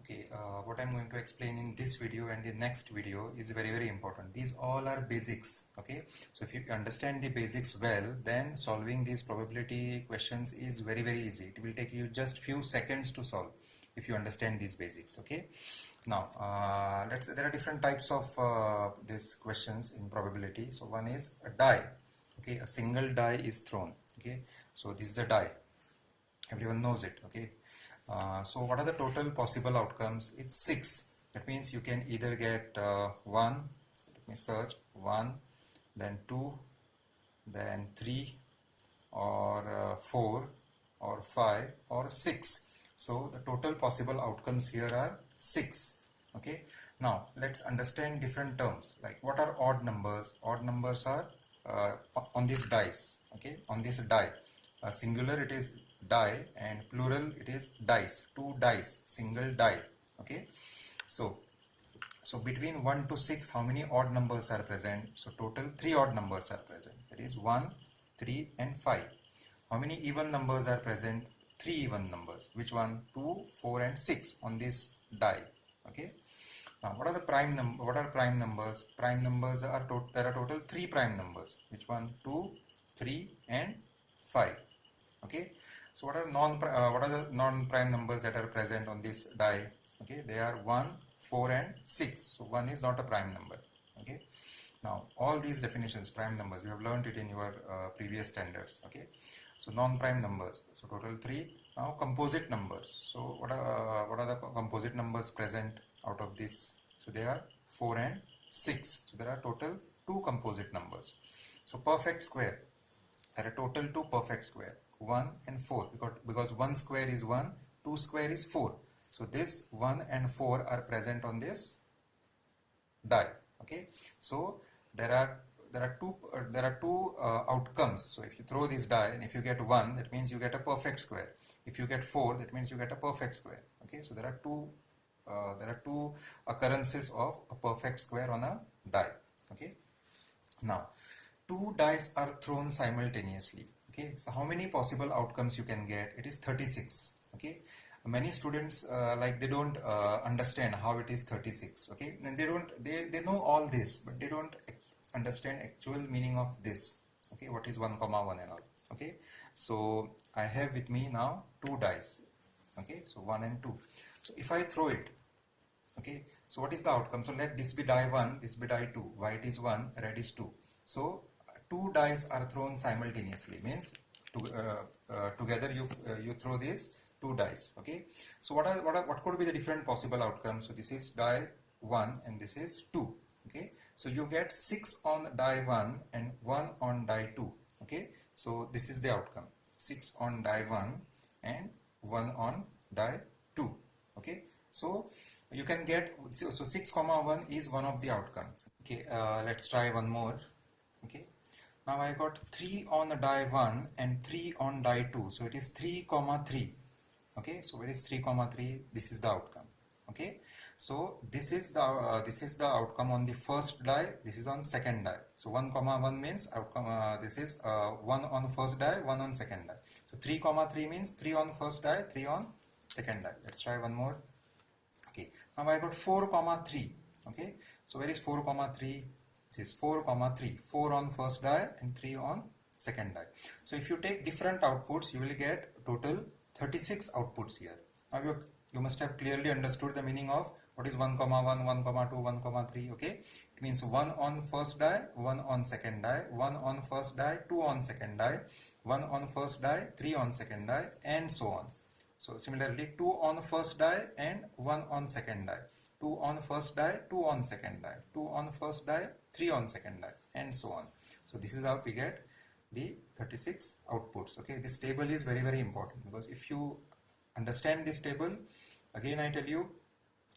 Okay, what I'm going to explain in this video and the next video is very important. These all are basics. Okay, so if you understand the basics well, then solving these probability questions is very easy. It will take you just few seconds to solve if you understand these basics. Okay, now there are different types of these questions in probability. So one is a die. Okay, a single die is thrown. Okay, so this is a die. Everyone knows it. Okay, so what are the total possible outcomes? It's 6. That means you can either get 1, let me search, 1, then 2, then 3, or 4, or 5, or 6. So the total possible outcomes here are 6. Okay, now let's understand different terms, like what are odd numbers. Odd numbers are on this dice. Okay, on this die, singular it is die and plural it is dice. 2 dice, single die. Okay, so between 1 to 6, how many odd numbers are present? So total 3 odd numbers are present, that is 1, 3 and 5. How many even numbers are present? 3 even numbers. Which one? 2, 4 and 6 on this die. Okay, now what are the prime numbers? Prime numbers are there are total 3 prime numbers. Which one? 2, 3 and 5. Okay, so what are the non-prime numbers that are present on this die? Okay, they are 1, 4 and 6. So 1 is not a prime number. Okay, now all these definitions, prime numbers, you have learned it in your previous standards. Okay, so non-prime numbers, so total 3. Now composite numbers. So what are the composite numbers present out of this? So they are 4 and 6. So there are total 2 composite numbers. So perfect square, there are total 2 perfect square, 1 and 4, because 1 square is 1, 2 square is 4. So this 1 and 4 are present on this die. Okay, so there are two outcomes. So if you throw this die and if you get 1, that means you get a perfect square. If you get 4, that means you get a perfect square. Okay, so there are two occurrences of a perfect square on a die. Okay, now 2 dice are thrown simultaneously. Okay, so how many possible outcomes you can get? It is 36. Okay, many students they don't understand how it is 36. Okay, and they know all this, but they don't understand actual meaning of this. Okay, what is 1 comma 1 and all. Okay, so I have with me now 2 dice. Okay, so 1 and 2. So if I throw it, okay, so what is the outcome? So let this be die 1, this be die 2. White is 1, red is 2. So 2 dice are thrown simultaneously, means together you throw these 2 dice. Okay, so what could be the different possible outcomes? So this is die 1 and this is 2. Okay, so you get 6 on die 1 and 1 on die 2. Okay, so this is the outcome, 6 on die 1 and 1 on die 2. Okay, so you can get, so 6 comma 1 is one of the outcome. Okay, let's try one more. Okay, now I got 3 on die 1 and 3 on die 2. So it is 3 comma 3. Okay, so where is 3 comma 3? This is the outcome. Okay, so this is the outcome on the first die. This is on second die. So 1 comma 1 means outcome. This is 1 on first die, 1 on second die. So 3 comma 3 means 3 on first die, 3 on second die. Let's try one more. Okay, now I got 4 comma 3. Okay, so where is 4 comma 3? This is 4 comma 3, 4 on first die and 3 on second die. So if you take different outputs, you will get total 36 outputs here. Now you must have clearly understood the meaning of what is 1 comma 1, 1 comma 2, 1 comma 3. Okay, it means 1 on first die, 1 on second die, 1 on first die, 2 on second die, 1 on first die, 3 on second die, and so on. So similarly 2 on first die and 1 on second die, 2 on first die, 2 on second die, 2 on first die, 3 on second die, and so on. So this is how we get the 36 outputs. Okay, this table is very important, because if you understand this table, again I tell you,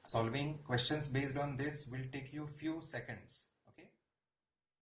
solving questions based on this will take you few seconds.